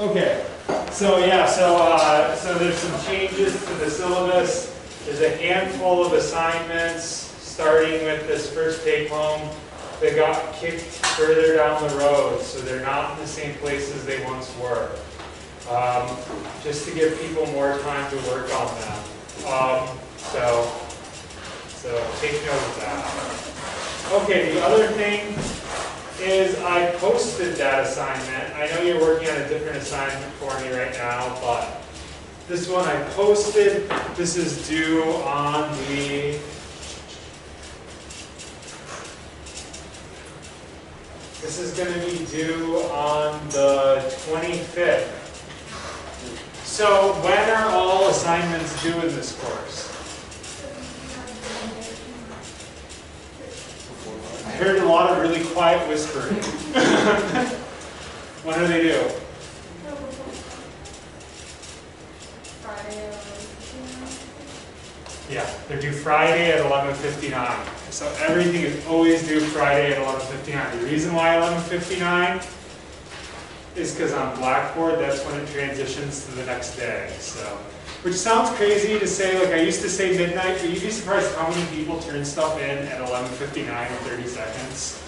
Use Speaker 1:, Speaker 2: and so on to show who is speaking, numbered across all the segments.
Speaker 1: Okay, so yeah, so there's some changes to the syllabus. There's a handful of assignments, starting with this first take-home, that got kicked further down the road, so they're not in the same places they once were. Just to give people more time to work on them. So take note of that. Okay, the other thing is I posted that assignment. I know you're working on a different assignment for me right now, but this one I posted. This is due on the This is going to be due on the 25th. So when are all assignments due in this course? I heard a lot of really quiet whispering. When are they due? Yeah, they're due Friday at 11:59. So everything is always due Friday at 11:59. The reason why 11:59 is because on Blackboard, that's when it transitions to the next day. So, which sounds crazy to say, like I used to say midnight, but you'd be surprised how many people turn stuff in at 11:59 in 30 seconds.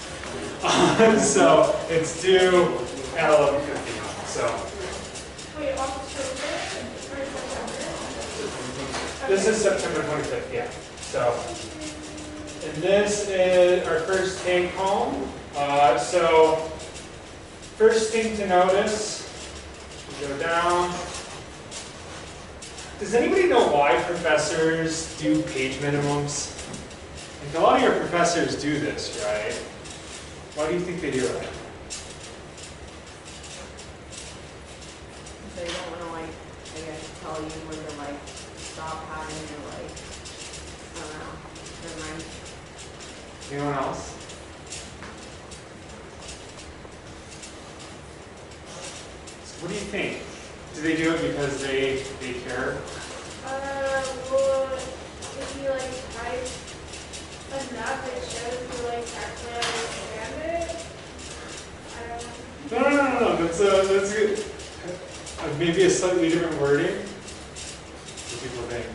Speaker 1: So it's due at 11:59. So. This is September 25th, yeah. So, and this is our first take home. So, first thing to notice, we go down. Does anybody know why professors do page minimums? Like a lot of your professors do this, right? Why do you think they do it?
Speaker 2: They don't want to, like, I guess, tell you when to, like, stop having to, like, I don't know, never mind.
Speaker 1: Anyone else? So what do you think? Do they do it because they care?
Speaker 3: Well, if you like type enough, it shows you like actually understand it. I don't know.
Speaker 1: No. That's good. Maybe a slightly different wording. What do people think?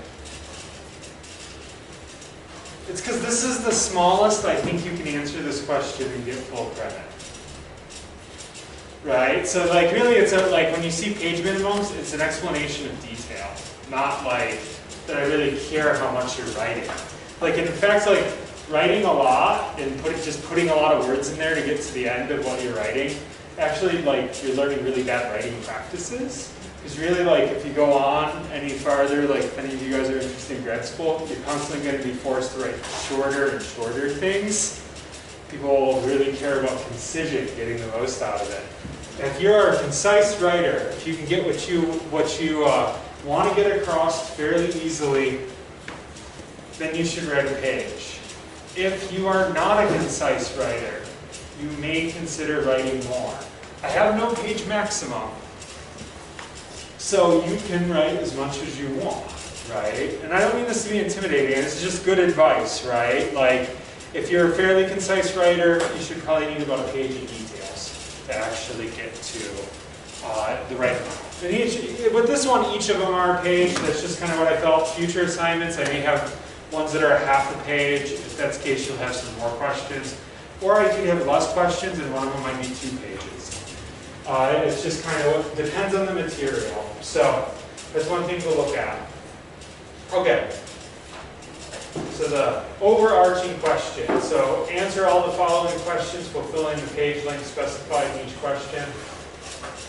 Speaker 1: It's because this is the smallest I think you can answer this question and get full credit. Right? So like really it's like when you see page minimums, it's an explanation of detail. Not like that I really care how much you're writing. Like in fact, like writing a lot and just putting a lot of words in there to get to the end of what you're writing, actually like you're learning really bad writing practices. Because really like if you go on any farther, like if any of you guys are interested in grad school, you're constantly going to be forced to write shorter and shorter things. People really care about concision, getting the most out of it. And if you're a concise writer, if you can get what you want to get across fairly easily, then you should write a page. If you are not a concise writer, you may consider writing more. I have no page maximum, so you can write as much as you want, right? And I don't mean this to be intimidating, it's just good advice, right? Like, if you're a fairly concise writer, you should probably need about a page of details to actually get to the right amount. And with this one, each of them are a page. That's just kind of what I felt. Future assignments, I may have ones that are half a page. If that's the case, you'll have some more questions. Or I could have less questions, and one of them might be 2 pages. It's just kind of depends on the material. So that's one thing to look at. Okay. So the overarching question. So answer all the following questions, fulfilling the page length specified in each question.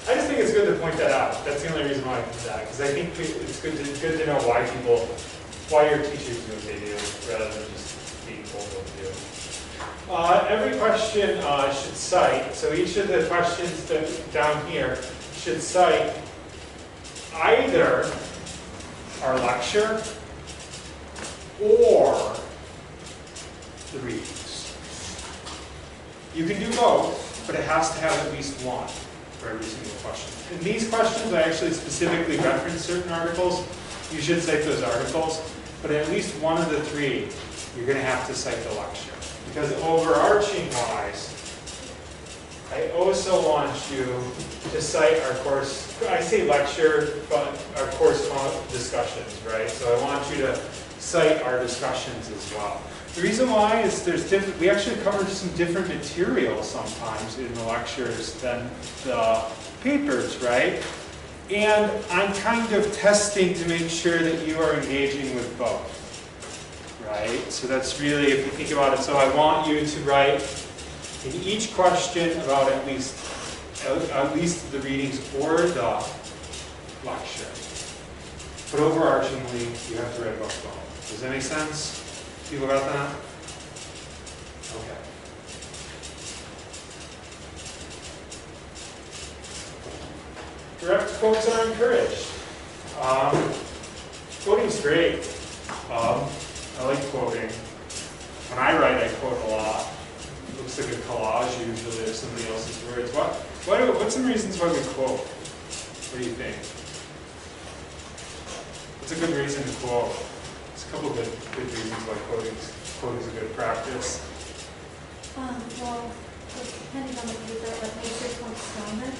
Speaker 1: I just think it's good to point that out. That's the only reason why I do that, because I think it's good to know why your teachers do what they do, rather than just being told what to do. Every question should cite. So each of the questions down here should cite either our lecture or the readings. You can do both, but it has to have at least one for every single question. In these questions, I actually specifically reference certain articles. You should cite those articles, but at least one of the 3, you're going to have to cite the lecture. Because overarching wise, I also want you to cite our course, I say lecture, but our course discussions, right? So I want you to cite our discussions as well. The reason why is we actually cover some different material sometimes in the lectures than the papers, right? And I'm kind of testing to make sure that you are engaging with both, right? So that's really, if you think about it, so I want you to write in each question about at least the readings or the lecture. But overarchingly, you have to write about both. Does that make sense? People got that? Okay. Direct quotes are encouraged. Quoting's great. I like quoting. When I write, I quote a lot. It looks like a collage usually of somebody else's words. What's some reasons why we quote? What do you think? What's a good reason to quote? There's a couple of good reasons why quoting is a good practice.
Speaker 4: Well, depending on the paper, like makes your point stronger.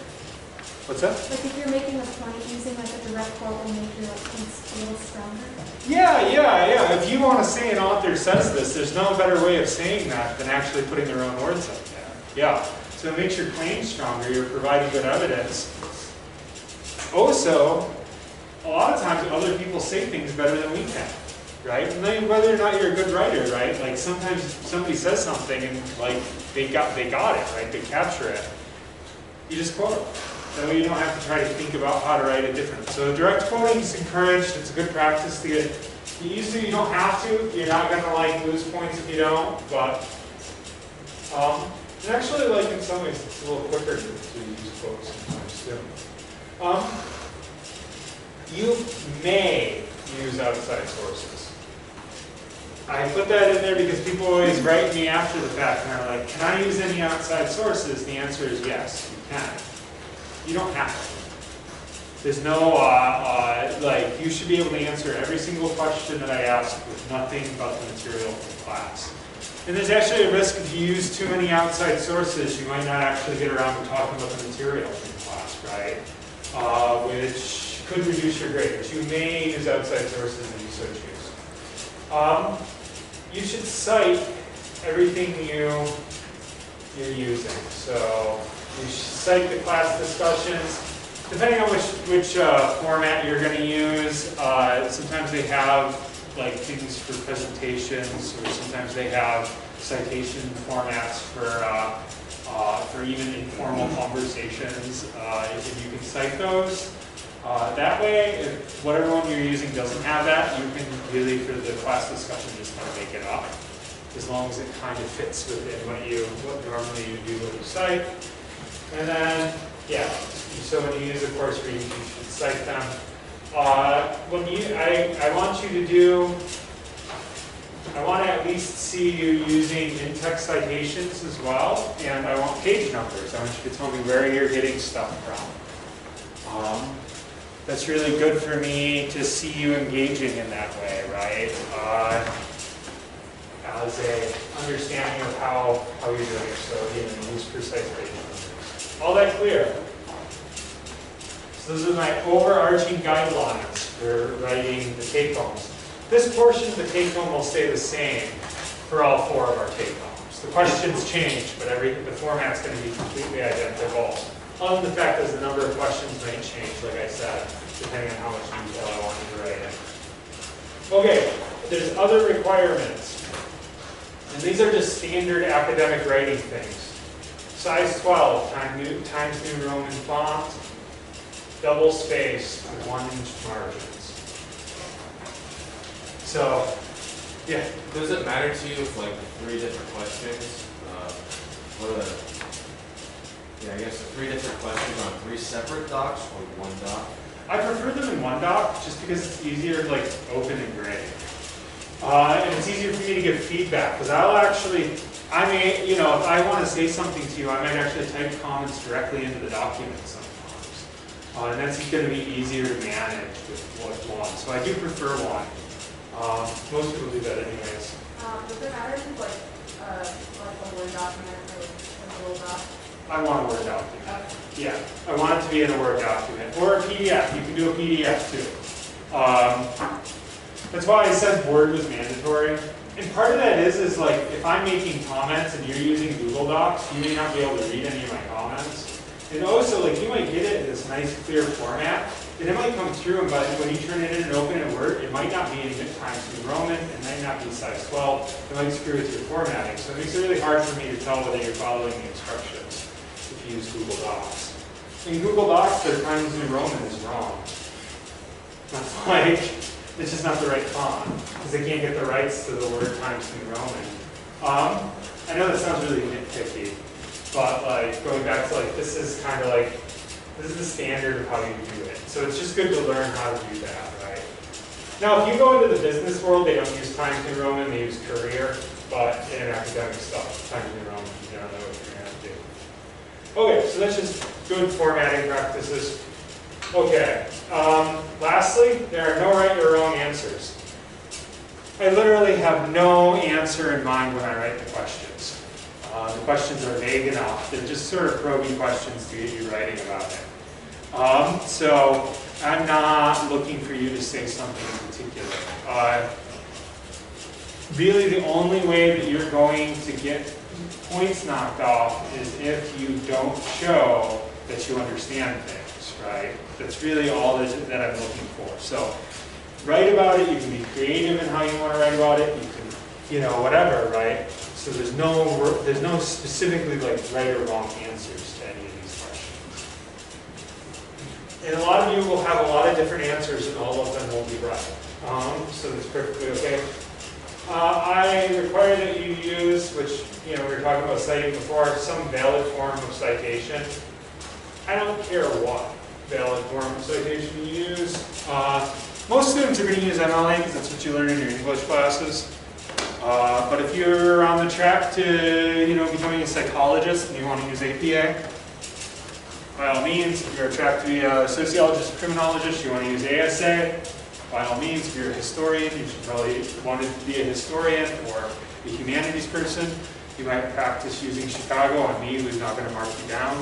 Speaker 1: What's that?
Speaker 4: Like if you're making a point, using like a direct quote will make your points a little stronger.
Speaker 1: Yeah. If you want to say an author says this, there's no better way of saying that than actually putting their own words up there. Yeah. So it makes your claim stronger. You're providing good evidence. Also, a lot of times other people say things better than we can, right? And then whether or not you're a good writer, right? Like sometimes somebody says something and like they got it, right? They capture it. You just quote it. That way you don't have to try to think about how to write it different. So direct quoting is encouraged. It's a good practice to get used to. You don't have to. You're not going to like lose points if you don't. But and actually, like in some ways, it's a little quicker to use quotes sometimes too. You may use outside sources. I put that in there because people always write me after the fact and they're like, "Can I use any outside sources?" The answer is yes, you can. You don't have to. There's no, like, you should be able to answer every single question that I ask with nothing but the material from class. And there's actually a risk if you use too many outside sources, you might not actually get around to talking about the material from class, right? Which could reduce your grade, but you may use outside sources if you so choose. You should cite everything you're using. So you should cite the class discussions. Depending on which format you're going to use, sometimes they have like things for presentations, or sometimes they have citation formats for even informal conversations. If you can cite those, that way, if whatever one you're using doesn't have that, you can really, for the class discussion, just kind of make it up, as long as it kind of fits within what normally you do when you cite. And then, yeah, so when you use a course reading, you should cite them. I want you to do, I want to at least see you using in-text citations as well, and I want page numbers. I want you to tell me where you're getting stuff from. That's really good for me to see you engaging in that way, right? As a understanding of how you're doing it. So, use precise page numbers. All that clear? So those are my overarching guidelines for writing the take-homes. This portion of the take-home will stay the same for all 4 of our take-homes. The questions change, but the format's going to be completely identical. Other than the fact that the number of questions may change, like I said, depending on how much detail I want you to write in. Okay, there's other requirements. And these are just standard academic writing things. Size 12, Times New Roman font, double spaced with 1-inch margins. So, yeah.
Speaker 5: Does it matter to you if like 3 different questions, I guess the 3 different questions on 3 separate docs or 1 doc?
Speaker 1: I prefer them in 1 doc just because it's easier to like open and grade. And it's easier for me to give feedback because if I want to say something to you, I might actually type comments directly into the document sometimes. And that's going to be easier to manage with 1. So I do prefer 1. Most people do that anyways.
Speaker 2: Does it matter if it's like a Word document or a Google doc?
Speaker 1: I want a Word document. Yeah, I want it to be in a Word document. Or a PDF. You can do a PDF too. That's why I said Word was mandatory. And part of that is like, if I'm making comments and you're using Google Docs, you may not be able to read any of my comments. And also, like, you might get it in this nice, clear format, and it might come through, but when you turn it in and open it in Word, it might not be in Times New Roman, it might not be size 12, it might screw with your formatting. So it makes it really hard for me to tell whether you're following the instructions if you use Google Docs. In Google Docs, the Times New Roman is wrong. That's like, it's just not the right font, because they can't get the rights to the word Times New Roman. I know that sounds really nitpicky, but like going back to like, this is kind of like, this is the standard of how you do it. So it's just good to learn how to do that, right? Now, if you go into the business world, they don't use Times New Roman, they use Courier, but in academic stuff, Times New Roman, you don't know what you're going to do. Okay, so that's just good formatting practices. Okay, lastly, there are no right or wrong answers. I literally have no answer in mind when I write the questions. The questions are vague enough. They're just sort of probing questions to get you writing about it. So I'm not looking for you to say something in particular. Really, the only way that you're going to get points knocked off is if you don't show that you understand things, right? That's really all that I'm looking for. So write about it. You can be creative in how you want to write about it. You can, you know, whatever, right? So there's no specifically like right or wrong answers to any of these questions. And a lot of you will have a lot of different answers, and all of them will be right. So that's perfectly okay. I require that you use, which, you know, we were talking about citing before, some valid form of citation. I don't care what valid form of citation you use. Most students are going to use MLA because that's what you learn in your English classes. But if you're on the track to, you know, becoming a psychologist and you want to use APA, by all means. If you're on track to be a sociologist or criminologist, you want to use ASA. By all means, if you're a historian, you should probably want to be a historian or a humanities person. You might practice using Chicago on me, who's not going to mark you down.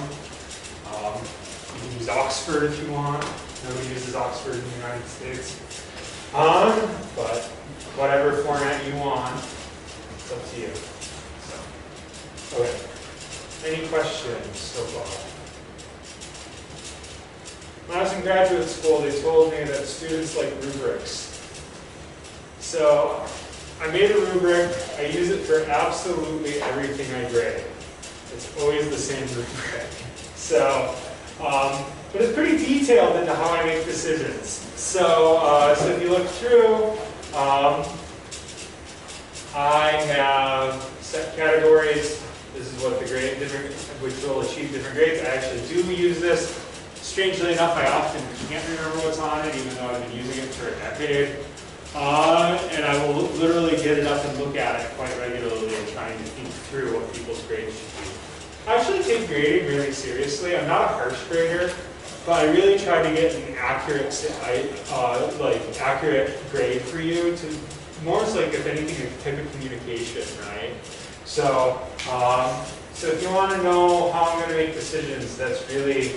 Speaker 1: You can use Oxford if you want. Nobody uses Oxford in the United States. But whatever format you want, it's up to you. So, okay. Any questions so far? When I was in graduate school, they told me that students like rubrics. So I made a rubric. I use it for absolutely everything I grade. It's always the same rubric. So, but it's pretty detailed into how I make decisions. So, so if you look through, I have set categories. This is what the grade, which will achieve different grades. I actually do use this. Strangely enough, I often can't remember what's on it, even though I've been using it for a decade. And I will literally get it up and look at it quite regularly and trying to think through what people's grades should be. I actually take grading really seriously. I'm not a harsh grader, but I really try to get an accurate, accurate grade for you. To more is like, if anything, a type of communication, right? So, so if you want to know how I'm going to make decisions, that's really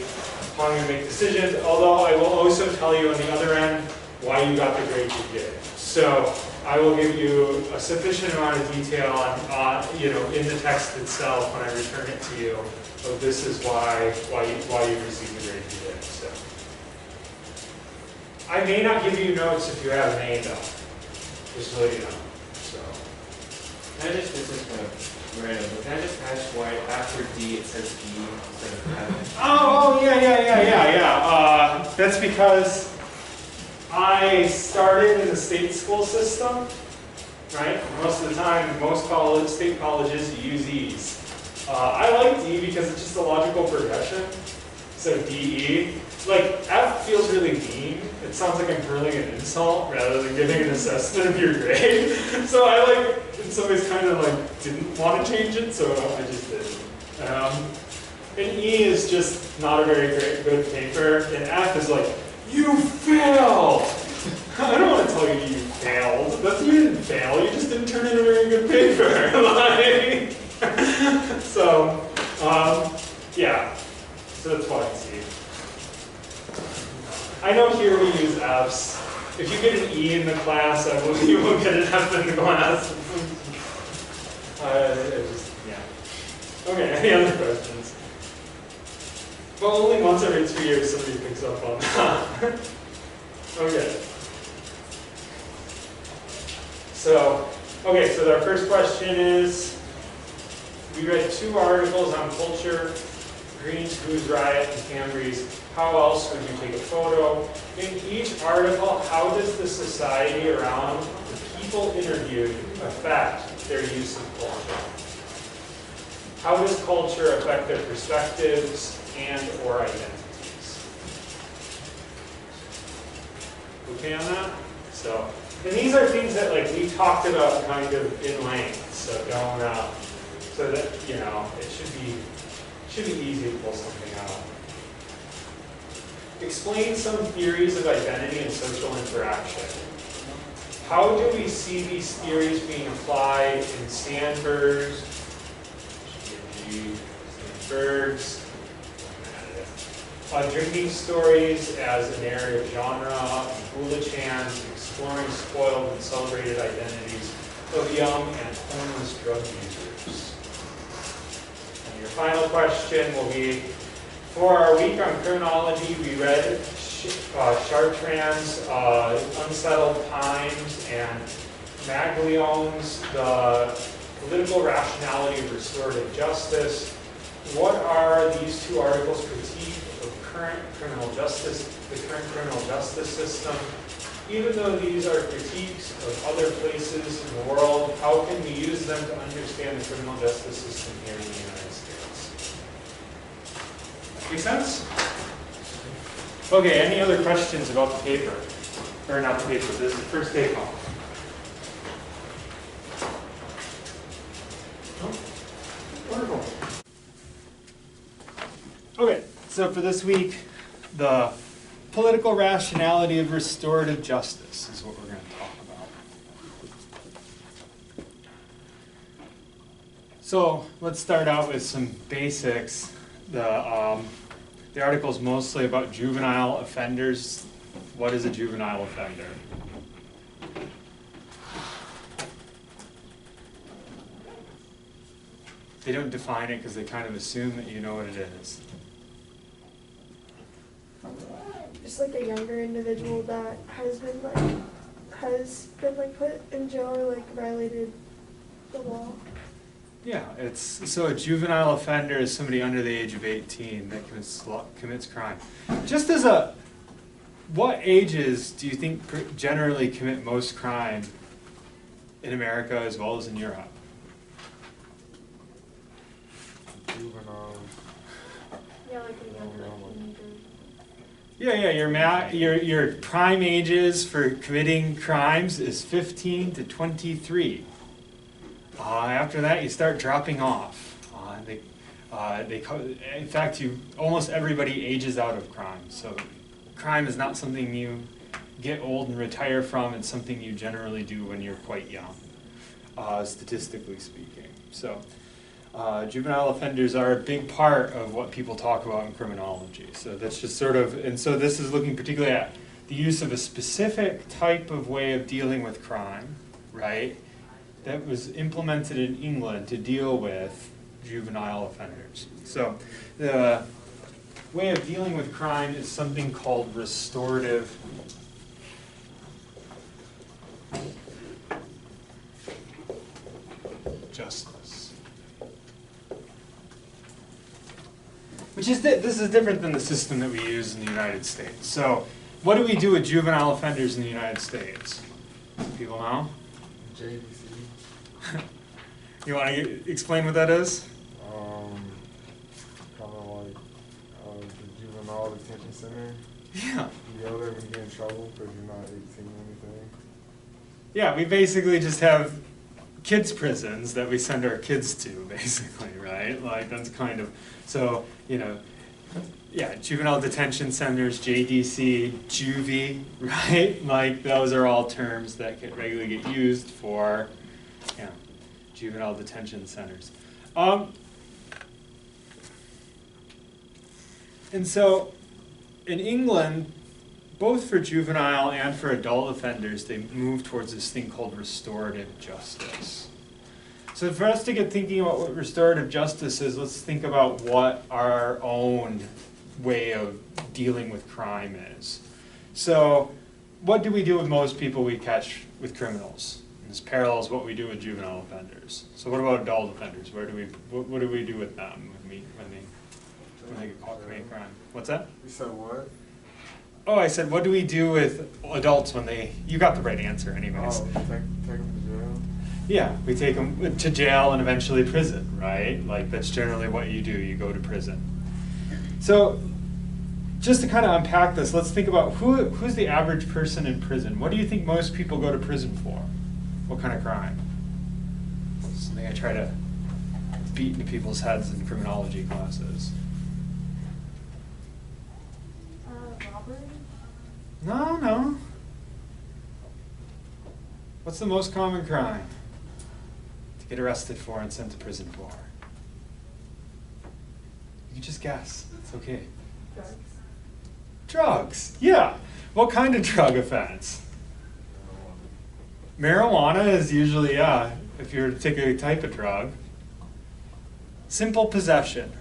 Speaker 1: how I'm going to make decisions. Although I will also tell you on the other end why you got the grade you did. So I will give you a sufficient amount of detail on, you know, in the text itself when I return it to you. So this is why you received the grade you did. So I may not give you notes if you have an A though, just so you know. So
Speaker 5: Can I just, this is kind of random, but can I just ask why after D it says E instead of F?
Speaker 1: Oh yeah. That's because I started in the state school system, right? Most of the time, most state colleges use E's. I like D because it's just a logical progression. So DE, like F feels really mean. It sounds like I'm hurling an insult rather than giving an assessment of your grade. So I like, in some ways, kind of like didn't want to change it, so I just did. And E is just not a very good paper, and F is like, you failed! I don't want to tell you you failed. You didn't fail, you just didn't turn in a very good paper. Like, so, yeah, I know here we use F's. If you get an E in the class, you will get an F in the class. Yeah. Okay, any other questions? Well, only once every 2 years somebody picks up on that. Okay. So our first question is, we read 2 articles on culture, Green's Booze Riot and Cambry's How Else Would You Take a Photo? In each article, how does the society around the people interviewed affect their use of culture? How does culture affect their perspectives and or identities? Okay on that? So, and these are things that like we talked about kind of in length, so don't, so that, you know, it should be easy to pull something out. Explain some theories of identity and social interaction. How do we see these theories being applied in Sandberg's, drinking stories as an area of genre, and Hula-chans exploring spoiled and celebrated identities of young and homeless drug users? And your final question will be, for our week on criminology, we read Chartrand's Unsettled Times and Maglione's The Political Rationality of Restorative Justice. What are these 2 articles' critique of the current criminal justice system? Even though these are critiques of other places in the world, how can we use them to understand the criminal justice system here in the United States? Make sense? Okay, any other questions about the paper? Or not the paper, this is the first take home. Wonderful. Okay, so for this week, the political rationality of restorative justice is what we're going to talk about. So let's start out with some basics. The article is mostly about juvenile offenders. What is a juvenile offender? They don't define it because they kind of assume that you know what it is.
Speaker 3: Just like a younger individual that has been put in jail or like violated the law.
Speaker 1: Yeah, so a juvenile offender is somebody under the age of 18 that commits crime. Just as what ages do you think generally commit most crime in America as well as in Europe?
Speaker 6: Juvenile.
Speaker 3: Yeah, like a younger teenager.
Speaker 1: Yeah, your prime ages for committing crimes is 15 to 23. After that, you start dropping off. In fact, almost everybody ages out of crime. So crime is not something you get old and retire from. It's something you generally do when you're quite young, statistically speaking. So juvenile offenders are a big part of what people talk about in criminology. So that's just sort of, and so this is looking particularly at the use of a specific type of way of dealing with crime, right? That was implemented in England to deal with juvenile offenders. So the way of dealing with crime is something called restorative justice. Which is, this is different than the system that we use in the United States. So what do we do with juvenile offenders in the United States? People know?
Speaker 6: JDC.
Speaker 1: You want to explain what that is?
Speaker 6: Kind of like the juvenile detention center.
Speaker 1: Yeah.
Speaker 6: You go there when you get in trouble because you're not 18 or anything.
Speaker 1: Yeah, we basically just have kids' prisons that we send our kids to, basically, right? Like, that's kind of, so, you know, yeah, juvenile detention centers, JDC, juvie, right? Like, those are all terms that regularly get used for, yeah, juvenile detention centers. And so, in England, both for juvenile and for adult offenders, they move towards this thing called restorative justice. So for us to get thinking about what restorative justice is, let's think about what our own way of dealing with crime is. So what do we do with most people we catch with criminals? And this parallels what we do with juvenile offenders. So what about adult offenders? What do we do with them when they get caught committing crime? What's that?
Speaker 6: You said what?
Speaker 1: Oh, I said, what do we do with adults when they, you got the right answer anyways.
Speaker 6: Oh, take them to jail.
Speaker 1: Yeah, we take them to jail and eventually prison, right? Like that's generally what you do, you go to prison. So just to kind of unpack this, let's think about who's the average person in prison. What do you think most people go to prison for? What kind of crime? Something I try to beat into people's heads in criminology classes.
Speaker 4: Robbery?
Speaker 1: No. What's the most common crime to get arrested for and sent to prison for? You can just guess. It's okay.
Speaker 2: Drugs.
Speaker 1: Drugs. Yeah. What kind of drug offense? Marijuana is usually, yeah, if you're to take a type of drug. Simple possession.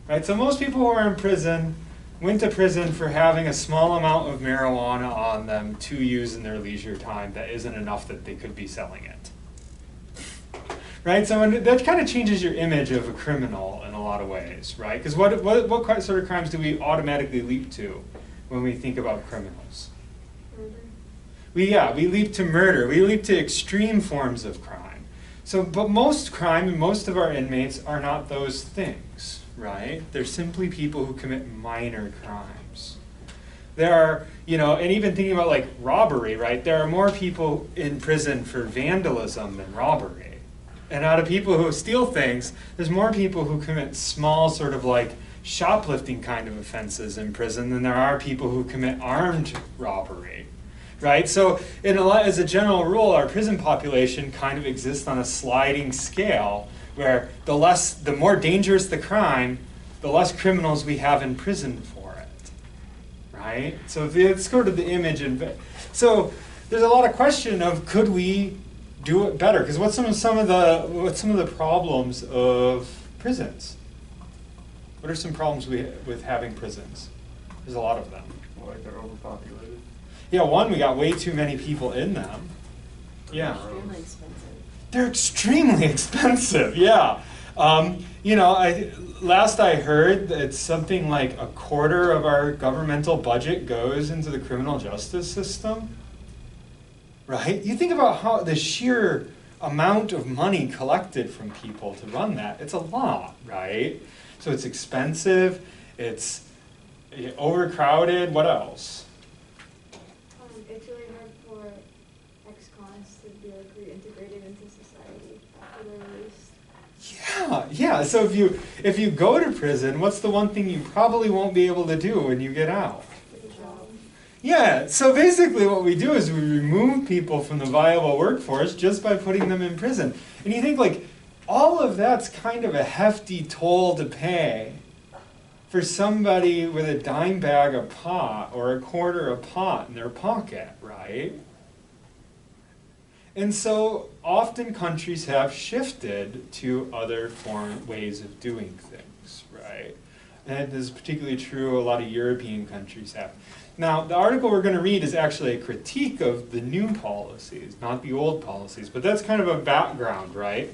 Speaker 1: Right? So most people who are in prison went to prison for having a small amount of marijuana on them to use in their leisure time that isn't enough that they could be selling it. Right? So that kind of changes your image of a criminal in a lot of ways, right? Because what sort of crimes do we automatically leap to when we think about criminals?
Speaker 2: Murder.
Speaker 1: We leap to murder. We leap to extreme forms of crime. So, but most crime and most of our inmates are not those things, right? They're simply people who commit minor crimes. There are, and even thinking about like robbery, right? There are more people in prison for vandalism than robbery. And out of people who steal things, there's more people who commit small sort of like shoplifting kind of offenses in prison than there are people who commit armed robbery. Right? So as a general rule, our prison population kind of exists on a sliding scale where the more dangerous the crime, the less criminals we have in prison for it. Right? So it's sort of the image. So there's a lot of question of could we do it better? Because what's some of the problems of prisons? What are some problems with having prisons? There's a lot of them.
Speaker 6: Like they're overpopulated.
Speaker 1: Yeah, one, we got way too many people in them. Yeah.
Speaker 2: Extremely expensive.
Speaker 1: They're extremely expensive, yeah. Last I heard, it's something like a quarter of our governmental budget goes into the criminal justice system. Right? You think about how the sheer amount of money collected from people to run that. It's a lot, right? So it's expensive, it's overcrowded, what else?
Speaker 2: It's really hard for ex-cons to be like reintegrated into society after they're released.
Speaker 1: Yeah. So if you go to prison, what's the one thing you probably won't be able to do when you get out?
Speaker 2: Get a job.
Speaker 1: Yeah, so basically what we do is we remove people from the viable workforce just by putting them in prison. And you think like, all of that's kind of a hefty toll to pay for somebody with a dime bag of pot or a quarter of pot in their pocket, right? And so often countries have shifted to other ways of doing things, right? And this is particularly true, a lot of European countries have. Now, the article we're going to read is actually a critique of the new policies, not the old policies, but that's kind of a background, right?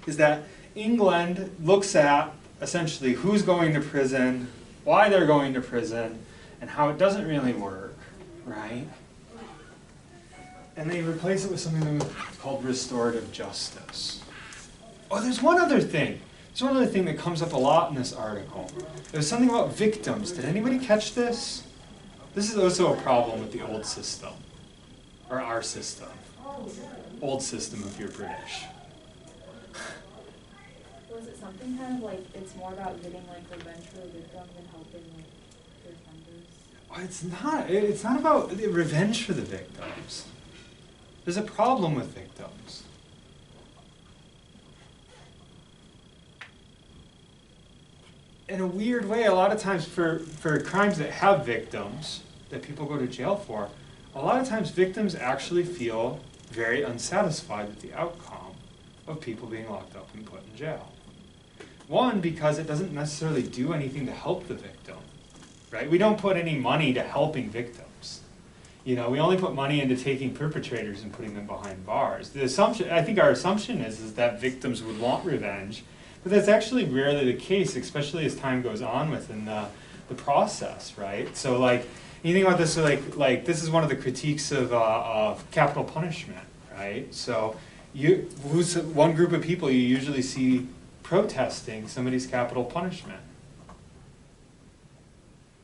Speaker 1: Is that England looks at essentially who's going to prison, why they're going to prison, and how it doesn't really work, right? And they replace it with something called restorative justice. Oh, there's one other thing. There's one other thing that comes up a lot in this article. There's something about victims. Did anybody catch this? This is also a problem with the old system, or our system. Old system if you're British.
Speaker 4: Was it something kind of like it's more about getting like revenge for the victim than helping like the offenders?
Speaker 1: Oh, it's not about the revenge for the victims. There's a problem with victims. in a weird way, a lot of times for crimes that have victims, that people go to jail for, a lot of times victims actually feel very unsatisfied with the outcome of people being locked up and put in jail. One, because it doesn't necessarily do anything to help the victim, right? We don't put any money to helping victims. You know, we only put money into taking perpetrators and putting them behind bars. The assumption, I think our assumption is that victims would want revenge, but that's actually rarely the case, especially as time goes on within the process, right? So like, you think about this, so like this is one of the critiques of capital punishment, right? So who's one group of people you usually see protesting somebody's capital punishment?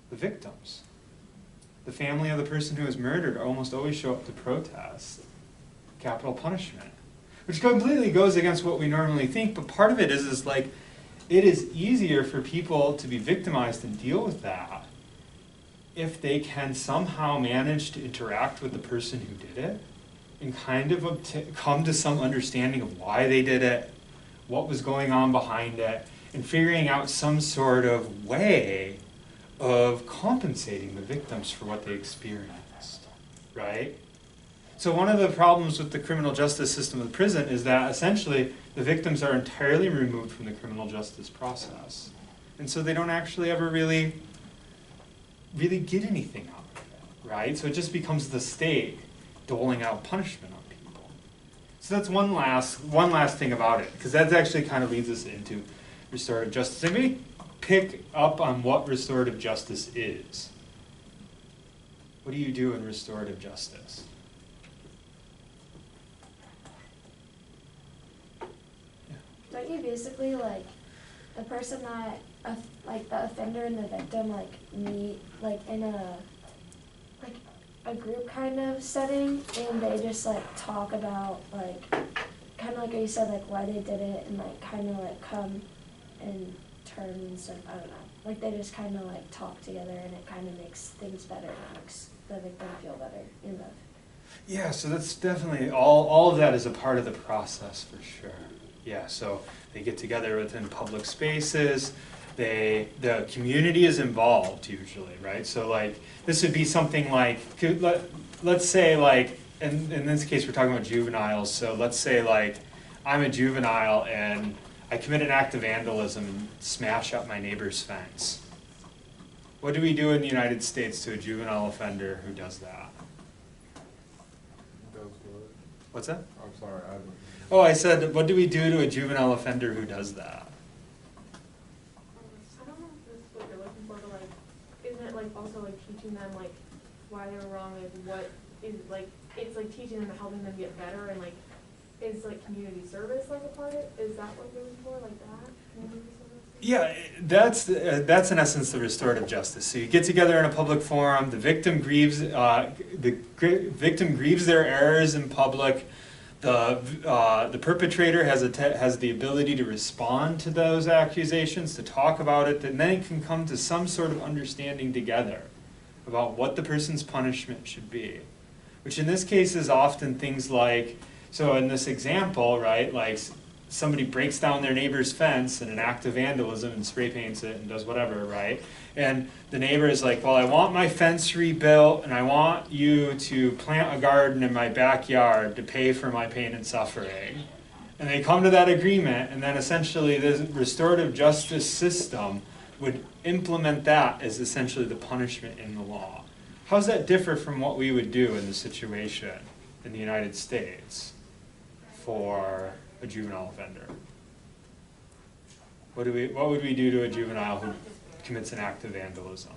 Speaker 1: The victims. The family of the person who was murdered almost always show up to protest capital punishment, which completely goes against what we normally think, but part of it is like, it is easier for people to be victimized and deal with that if they can somehow manage to interact with the person who did it and kind of come to some understanding of why they did it, what was going on behind it, and figuring out some sort of way of compensating the victims for what they experienced, right? So one of the problems with the criminal justice system of the prison is that essentially the victims are entirely removed from the criminal justice process. And so they don't actually ever really get anything out of it, right? So it just becomes the state doling out punishment on people. So that's one last thing about it, because that actually kind of leads us into restorative justice. Anybody pick up on what restorative justice is? What do you do in restorative justice?
Speaker 7: Don't you basically, like, the person that, like, the offender and the victim, like, meet, like, in a group kind of setting, and they just, like, talk about, like, kind of like you said, like, why they did it, and, like, kind of, like, come in terms of, I don't know, like, they just kind of, like, talk together, and it kind of makes things better, and makes the victim feel better, you know?
Speaker 1: Yeah, so that's definitely, all of that is a part of the process for sure. Yeah, so they get together within public spaces, the community is involved usually, right? So like, this would be something like, let's say like, in this case we're talking about juveniles, so let's say like, I'm a juvenile and I commit an act of vandalism and smash up my neighbor's fence. What do we do in the United States to a juvenile offender who does that?
Speaker 6: Does what?
Speaker 1: What's that?
Speaker 6: I'm sorry, I didn't.
Speaker 1: Oh, I said, what do we do to a juvenile offender who does that?
Speaker 3: I don't know if this is what you're looking for, but like, isn't it like also like teaching them like why they were wrong, like what is like, it's like teaching them and helping them get better, and like, is like community service like a part of it? Is that what you're looking for, like that? Community service?
Speaker 1: Yeah, that's in essence the restorative justice. So you get together in a public forum, the victim grieves their errors in public. The perpetrator has the ability to respond to those accusations, to talk about it, and then it can come to some sort of understanding together about what the person's punishment should be. Which in this case is often things like, so in this example, right, like somebody breaks down their neighbor's fence in an act of vandalism and spray paints it and does whatever, right? And the neighbor is like, well, I want my fence rebuilt and I want you to plant a garden in my backyard to pay for my pain and suffering. And they come to that agreement, and then essentially the restorative justice system would implement that as essentially the punishment in the law. How does that differ from what we would do in the situation in the United States for a juvenile offender? What would we do to a juvenile who commits an act of vandalism?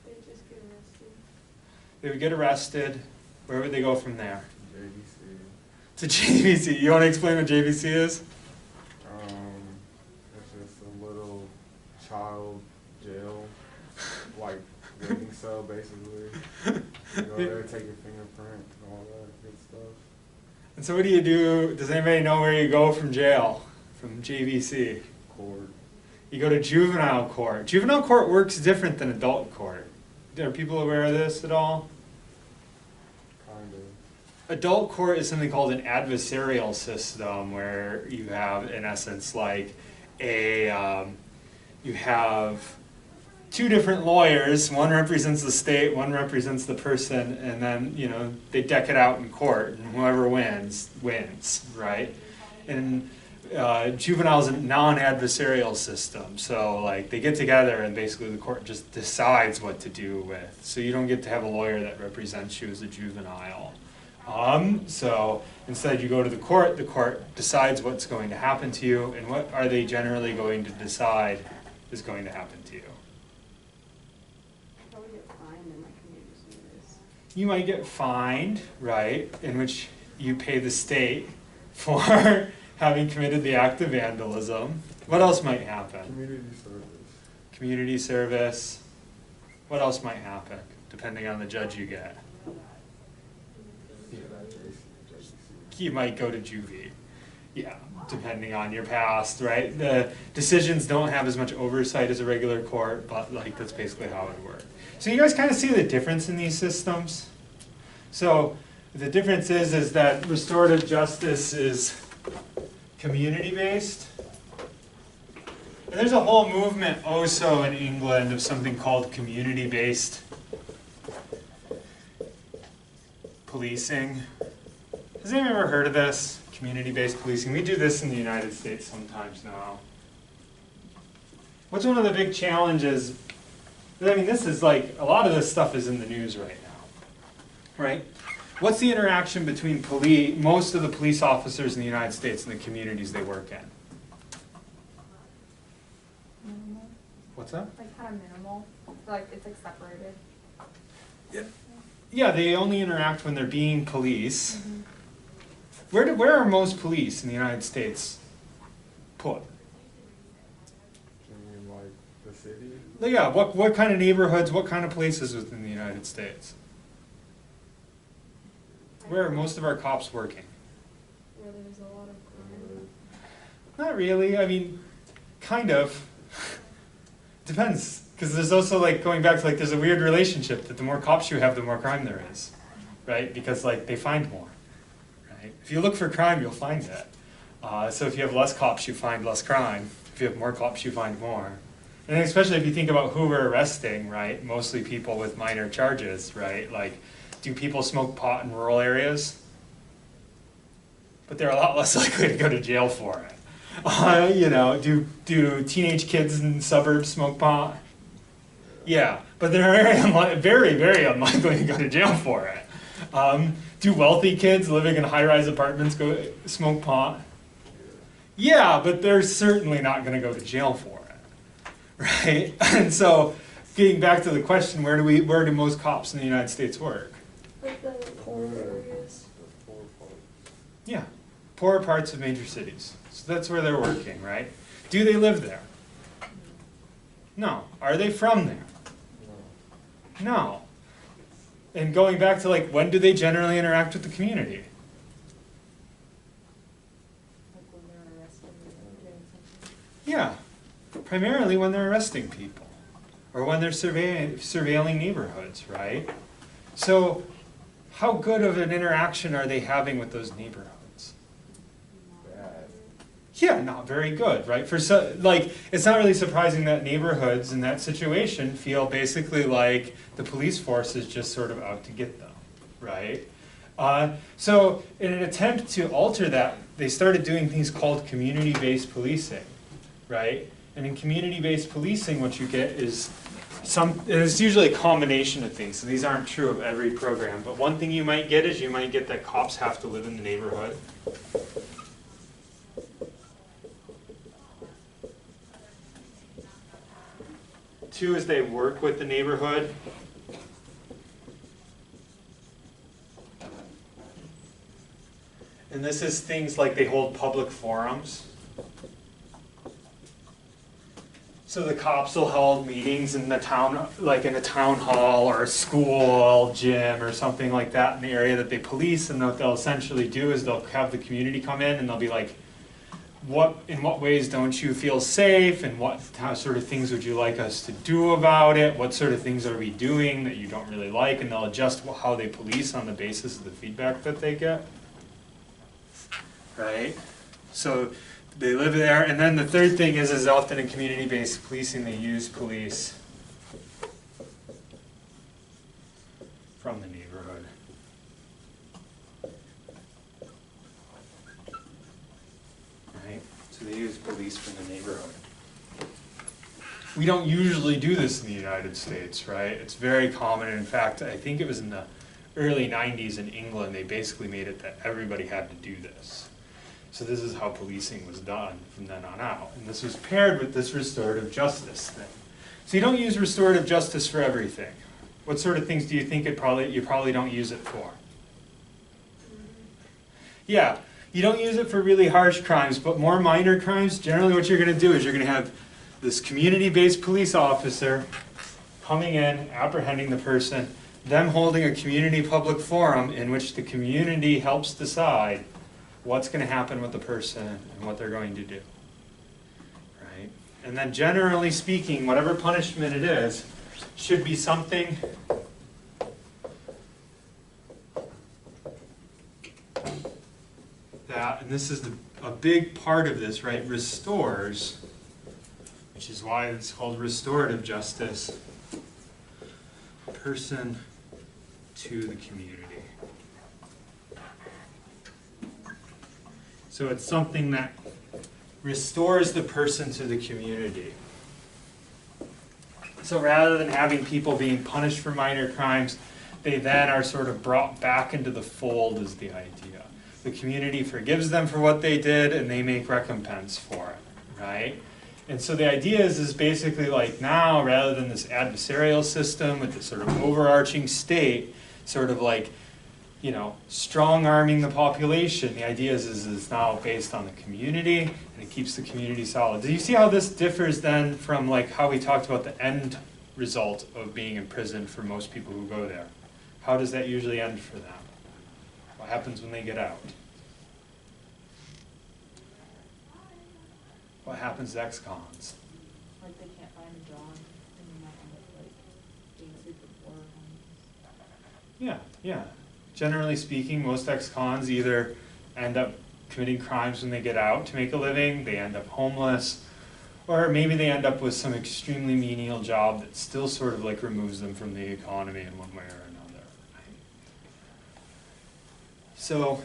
Speaker 3: They just get arrested.
Speaker 1: They would get arrested. Where would they go from there?
Speaker 6: JVC.
Speaker 1: To JVC. You want to explain what JVC is?
Speaker 6: It's just a little child jail, like waiting cell basically. You go there, take your fingerprint and all that good stuff.
Speaker 1: And so what do you do? Does anybody know where you go from jail, from JVC?
Speaker 6: Court.
Speaker 1: You go to juvenile court. Juvenile court works different than adult court. Are people aware of this at all?
Speaker 6: Kind of.
Speaker 1: Adult court is something called an adversarial system, where you have, in essence, like you you have two different lawyers, one represents the state, one represents the person, and then, you know, they deck it out in court, and whoever wins, wins, right? And juvenile is a non-adversarial system, so like they get together and basically the court just decides what to do with. So you don't get to have a lawyer that represents you as a juvenile. So instead you go to the court decides what's going to happen to you, and what are they generally going to decide is going to happen to you.
Speaker 8: Probably get fined in my community service.
Speaker 1: You might get fined, right, in which you pay the state for having committed the act of vandalism. What else might happen?
Speaker 6: Community service.
Speaker 1: Community service. What else might happen, depending on the judge you get? You might go to juvie. Yeah, depending on your past, right? The decisions don't have as much oversight as a regular court, but like that's basically how it works. So you guys kind of see the difference in these systems? So the difference is that restorative justice is community-based. And there's a whole movement also in England of something called community-based policing. Has anyone ever heard of this? Community-based policing. We do this in the United States sometimes now. What's one of the big challenges? I mean, this is like, a lot of this stuff is in the news right now, right? What's the interaction between most of the police officers in the United States and the communities they work in?
Speaker 3: Minimal.
Speaker 1: What's that?
Speaker 3: Like kind of minimal. Like it's like separated.
Speaker 1: Yeah, they only interact when they're being police. Where are most police in the United States put?
Speaker 6: You mean like the city?
Speaker 1: Yeah, what kind of neighborhoods, what kind of places within the United States? Where are most of our cops working?
Speaker 2: Where there's a lot of crime.
Speaker 1: Not really, I mean, kind of. Depends, because there's also like, going back to like, there's a weird relationship that the more cops you have, the more crime there is, right? Because like, they find more, right? If you look for crime, you'll find it. So if you have less cops, you find less crime. If you have more cops, you find more. And especially if you think about who we're arresting, right? Mostly people with minor charges, right? Like, do people smoke pot in rural areas? But they're a lot less likely to go to jail for it. You know, do teenage kids in suburbs smoke pot? Yeah, but they're very, very unlikely to go to jail for it. Do wealthy kids living in high-rise apartments go smoke pot? Yeah, but they're certainly not going to go to jail for it, right? And so, getting back to the question, where do most cops in the United States work?
Speaker 2: Like the poor areas.
Speaker 1: Yeah, poorer parts of major cities. So that's where they're working, right? Do they live there? No. Are they from there? No. And going back to like, when do they generally interact with the community?
Speaker 4: Like when they're arresting or doing something.
Speaker 1: Yeah, primarily when they're arresting people, or when they're surveilling neighborhoods, right? So, how good of an interaction are they having with those neighborhoods?
Speaker 6: Bad.
Speaker 1: Yeah, not very good, right? Like, it's not really surprising that neighborhoods in that situation feel basically like the police force is just sort of out to get them, right? So, in an attempt to alter that, they started doing things called community-based policing, right? And in community-based policing, what you get is it's usually a combination of things, so these aren't true of every program, but one thing you might get is you might get that cops have to live in the neighborhood. Two is they work with the neighborhood. And this is things like they hold public forums. So the cops will hold meetings in the town, like in a town hall or a school gym or something like that in the area that they police, and what they'll essentially do is they'll have the community come in and they'll be like, in what ways don't you feel safe, and what sort of things would you like us to do about it, what sort of things are we doing that you don't really like, and they'll adjust how they police on the basis of the feedback that they get. Right? So They live there. And then the third thing is often in community-based policing, they use police from the neighborhood. Right? So they use police from the neighborhood. We don't usually do this in the United States, right? It's very common. In fact, I think it was in the early 90s in England, they basically made it that everybody had to do this. So this is how policing was done from then on out. And this was paired with this restorative justice thing. So you don't use restorative justice for everything. What sort of things do you think you probably don't use it for? Yeah, you don't use it for really harsh crimes, but more minor crimes, generally what you're going to do is you're going to have this community-based police officer coming in, apprehending the person, them holding a community public forum in which the community helps decide what's going to happen with the person and what they're going to do. Right? And then generally speaking, whatever punishment it is, should be something that, and this is a big part of this, right, restores, which is why it's called restorative justice, person to the community. So it's something that restores the person to the community. So rather than having people being punished for minor crimes, they then are sort of brought back into the fold is the idea. The community forgives them for what they did and they make recompense for it, right? And so the idea is basically like now, rather than this adversarial system with this sort of overarching state, sort of like, you know, strong-arming the population, the idea is it's now based on the community, and it keeps the community solid. Do you see how this differs then from like how we talked about the end result of being in prison for most people who go there? How does that usually end for them? What happens when they get out? What happens to ex-cons?
Speaker 4: Like they can't find a job and they might end up like being super poor.
Speaker 1: Yeah. Generally speaking, most ex-cons either end up committing crimes when they get out to make a living, they end up homeless, or maybe they end up with some extremely menial job that still sort of like removes them from the economy in one way or another. Right? So,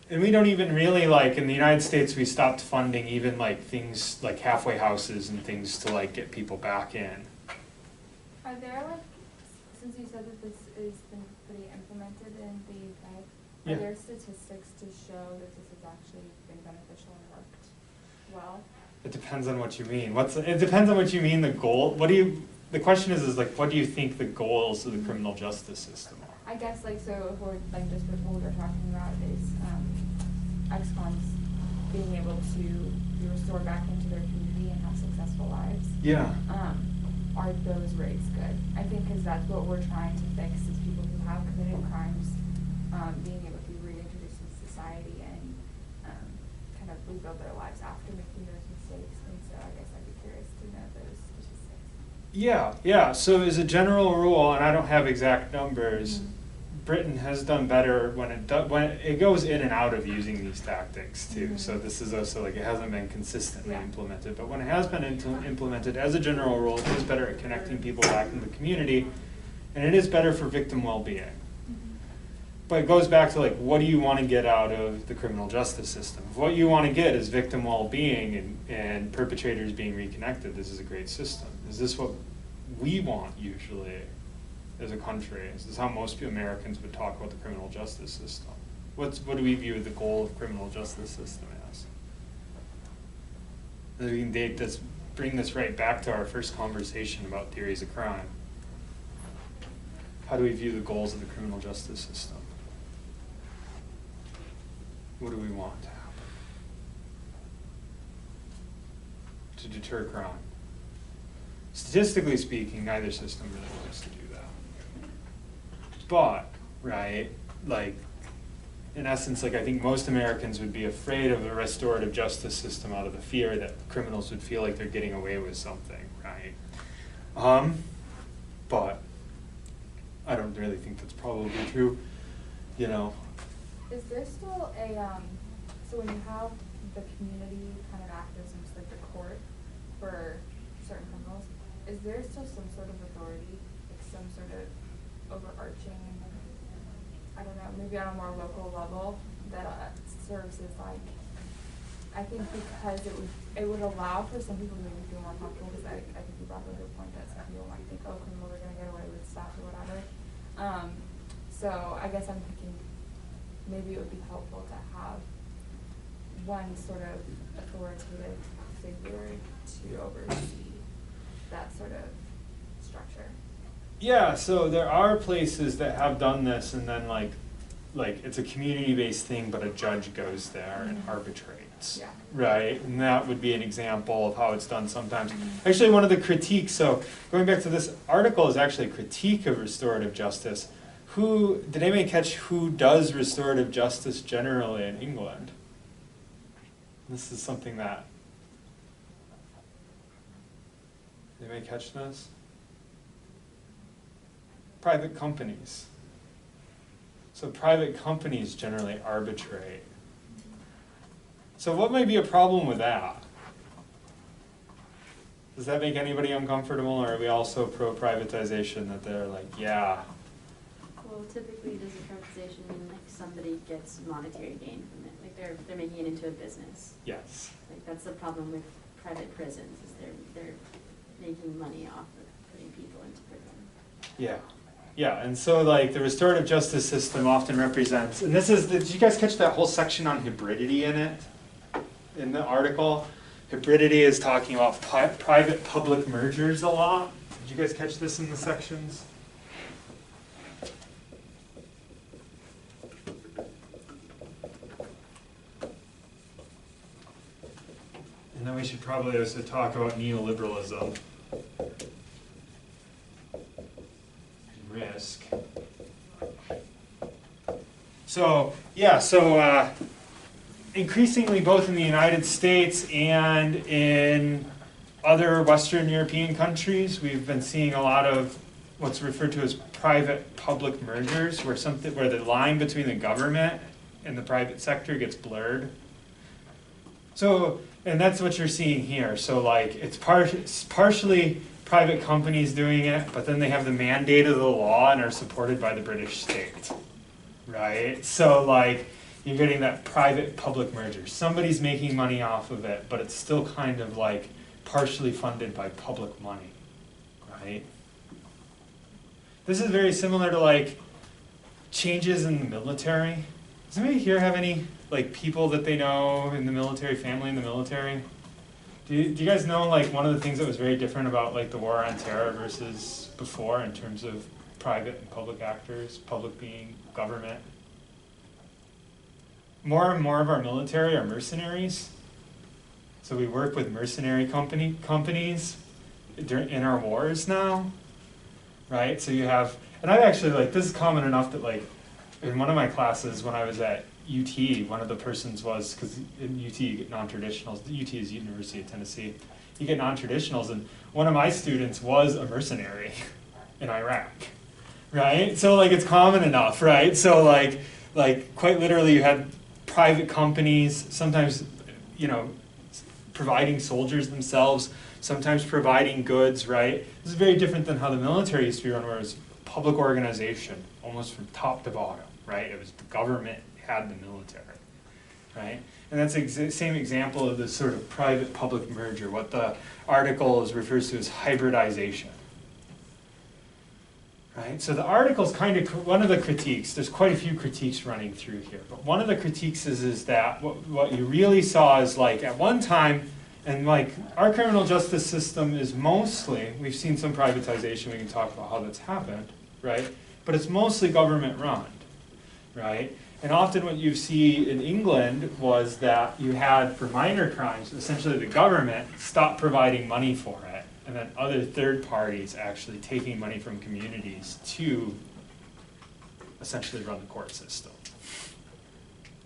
Speaker 1: and we don't even really like, in the United States we stopped funding even like things like halfway houses and things to like get people back in.
Speaker 3: Are there like, since you said that this has been pretty implemented in the UK,
Speaker 1: Yeah.
Speaker 3: are there statistics to show that this has actually been beneficial and worked well?
Speaker 1: It depends on what you mean. It depends on what you mean the goal. The question is like, what do you think the goals of the criminal justice system are?
Speaker 3: I guess like, so if we're like just what we're talking about is ex-cons being able to be restored back into their community and have successful lives.
Speaker 1: Yeah.
Speaker 3: Are those rates good? I think because that's what we're trying to fix is people who have committed crimes being able to be reintroduced into society and kind of rebuild their lives after making those mistakes. And so I guess I'd be curious to know those statistics.
Speaker 1: Yeah. So as a general rule, and I don't have exact numbers, Britain has done better when it goes in and out of using these tactics too. So this is also like it hasn't been consistently implemented, but when it has been implemented as a general rule, it is better at connecting people back in the community, and it is better for victim well-being. But it goes back to like, what do you want to get out of the criminal justice system? If what you want to get is victim well-being and perpetrators being reconnected, this is a great system. Is this what we want usually as a country? Is this how most Americans would talk about the criminal justice system? What do we view the goal of criminal justice system as? We can bring this right back to our first conversation about theories of crime. How do we view the goals of the criminal justice system? What do we want to happen? To deter crime. Statistically speaking, neither system really wants to do that. But, right, like, in essence, like I think most Americans would be afraid of a restorative justice system out of the fear that criminals would feel like they're getting away with something, right? But I don't really think that's probably true, you know.
Speaker 3: Is there still a, so when you have
Speaker 4: the community kind of act as almost like the court for certain criminals, is there still some sort of authority, like some sort of overarching, I don't know, maybe on a more local level that serves as like, I think because it would allow for some people to maybe feel more comfortable, because I think you brought up a good point that some people might think, oh, criminals are gonna get away with stuff or whatever. So I guess I'm thinking maybe it would be helpful to have one sort of authoritative figure to oversee that sort of structure.
Speaker 1: Yeah, so there are places that have done this, and then like it's a community-based thing, but a judge goes there and arbitrates.
Speaker 4: Yeah.
Speaker 1: Right, and that would be an example of how it's done sometimes. Actually, one of the critiques, so going back to this article, is actually a critique of restorative justice. Did anybody catch who does restorative justice generally in England? This is something that, did anybody catch this? Private companies. So private companies generally arbitrate. So what might be a problem with that? Does that make anybody uncomfortable, or are we also pro-privatization that they're like, yeah?
Speaker 8: Well, typically does a privatization mean like somebody gets monetary gain from it? Like they're making it into a business.
Speaker 1: Yes.
Speaker 8: Like that's the problem with private prisons, is they're making money off of putting people into prison.
Speaker 1: Yeah. Yeah, and so like the restorative justice system often represents, and this is, did you guys catch that whole section on hybridity in it? In the article? Hybridity is talking about private-public mergers a lot. Did you guys catch this in the sections? And then we should probably also talk about neoliberalism. Risk. So, yeah, increasingly both in the United States and in other Western European countries, we've been seeing a lot of what's referred to as private-public mergers, where the line between the government and the private sector gets blurred. So, and that's what you're seeing here. So like, it's partially private companies doing it, but then they have the mandate of the law and are supported by the British state, right? So like, you're getting that private-public merger. Somebody's making money off of it, but it's still kind of like partially funded by public money, right? This is very similar to like changes in the military. Does anybody here have any like people that they know in the military, family in the military? Do you guys know like one of the things that was very different about like the war on terror versus before in terms of private and public actors, public being government? More and more of our military are mercenaries. So we work with mercenary companies in our wars now, right? So you have, and I actually like, this is common enough that like in one of my classes when I was at UT, one of the persons was, because in UT you get non-traditionals, UT is University of Tennessee, you get non-traditionals, and one of my students was a mercenary in Iraq, right? So like it's common enough, right? So like quite literally you had private companies, sometimes, you know, providing soldiers themselves, sometimes providing goods, right? This is very different than how the military used to be run, where it was public organization, almost from top to bottom, right? It was the government had the military, right? And that's the same example of this sort of private-public merger, what the article refers to as hybridization. Right? So the article's kind of one of the critiques. There's quite a few critiques running through here, but one of the critiques is that what you really saw is like at one time, and like our criminal justice system is mostly, we've seen some privatization, we can talk about how that's happened, right? But it's mostly government run, right? And often what you see in England was that you had, for minor crimes, essentially the government stopped providing money for it, and then other third parties actually taking money from communities to essentially run the court system.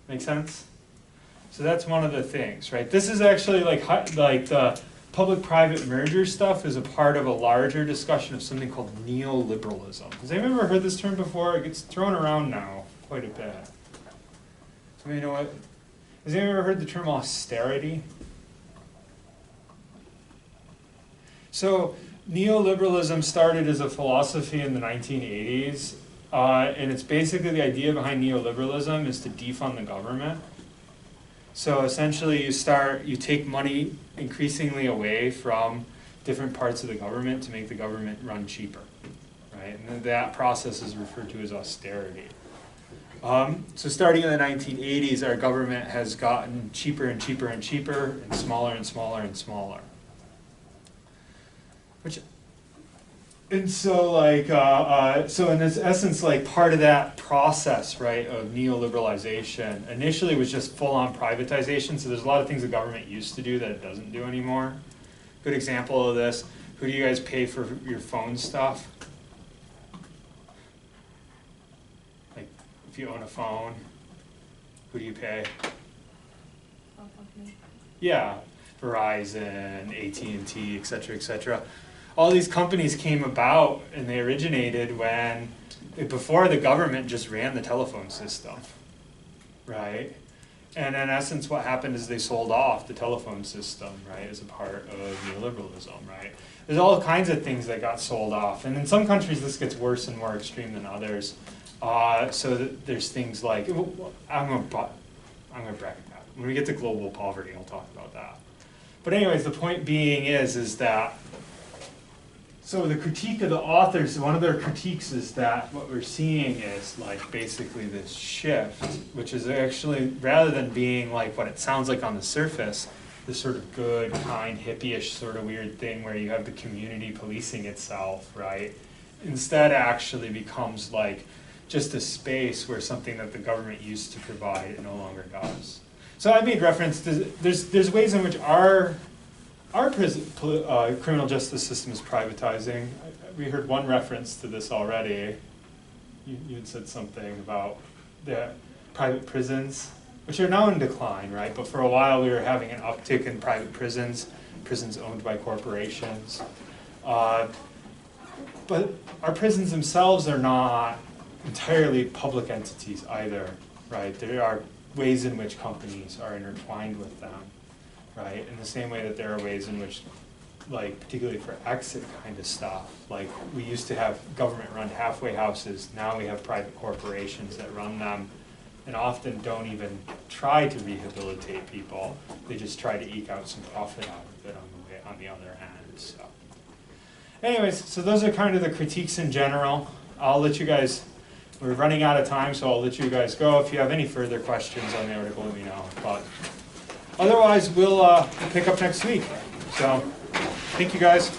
Speaker 1: Make sense? So that's one of the things, right? This is actually like the public-private merger stuff is a part of a larger discussion of something called neoliberalism. Has anyone ever heard this term before? It gets thrown around now quite a bit. So you know what? Has anyone ever heard the term austerity? So neoliberalism started as a philosophy in the 1980s, and it's basically the idea behind neoliberalism is to defund the government. So essentially you take money increasingly away from different parts of the government to make the government run cheaper, right? And then that process is referred to as austerity. So starting in the 1980s, our government has gotten cheaper and cheaper and cheaper and smaller and smaller and smaller. And so so in its essence, like part of that process, right, of neoliberalization initially was just full-on privatization. So there's a lot of things the government used to do that it doesn't do anymore. Good example of this, who do you guys pay for your phone stuff? Like if you own a phone, who do you pay?
Speaker 4: Phone company.
Speaker 1: Yeah, Verizon, AT&T, et cetera, et cetera. All these companies came about and they originated before the government just ran the telephone system, right? And in essence, what happened is they sold off the telephone system, right, as a part of neoliberalism, right? There's all kinds of things that got sold off. And in some countries, this gets worse and more extreme than others. There's things like, I'm going to bracket that. When we get to global poverty, I'll talk about that. But anyways, the point being is that, so the critique of the authors, one of their critiques is that what we're seeing is like basically this shift, which is actually, rather than being like what it sounds like on the surface, this sort of good, kind, hippie-ish sort of weird thing where you have the community policing itself, right? Instead actually becomes like just a space where something that the government used to provide it no longer does. So I made reference to, there's ways in which our criminal justice system is privatizing. We heard one reference to this already. You had said something about the private prisons, which are now in decline, right? But for a while we were having an uptick in private prisons owned by corporations. But our prisons themselves are not entirely public entities either, right? There are ways in which companies are intertwined with them. Right, in the same way that there are ways in which, like particularly for exit kind of stuff, like we used to have government-run halfway houses, now we have private corporations that run them and often don't even try to rehabilitate people. They just try to eke out some profit out of it on the other end. So anyways, so those are kind of the critiques in general. I'll let you guys, we're running out of time, so I'll let you guys go. If you have any further questions on the article, let me know. But otherwise, we'll pick up next week. So, thank you guys.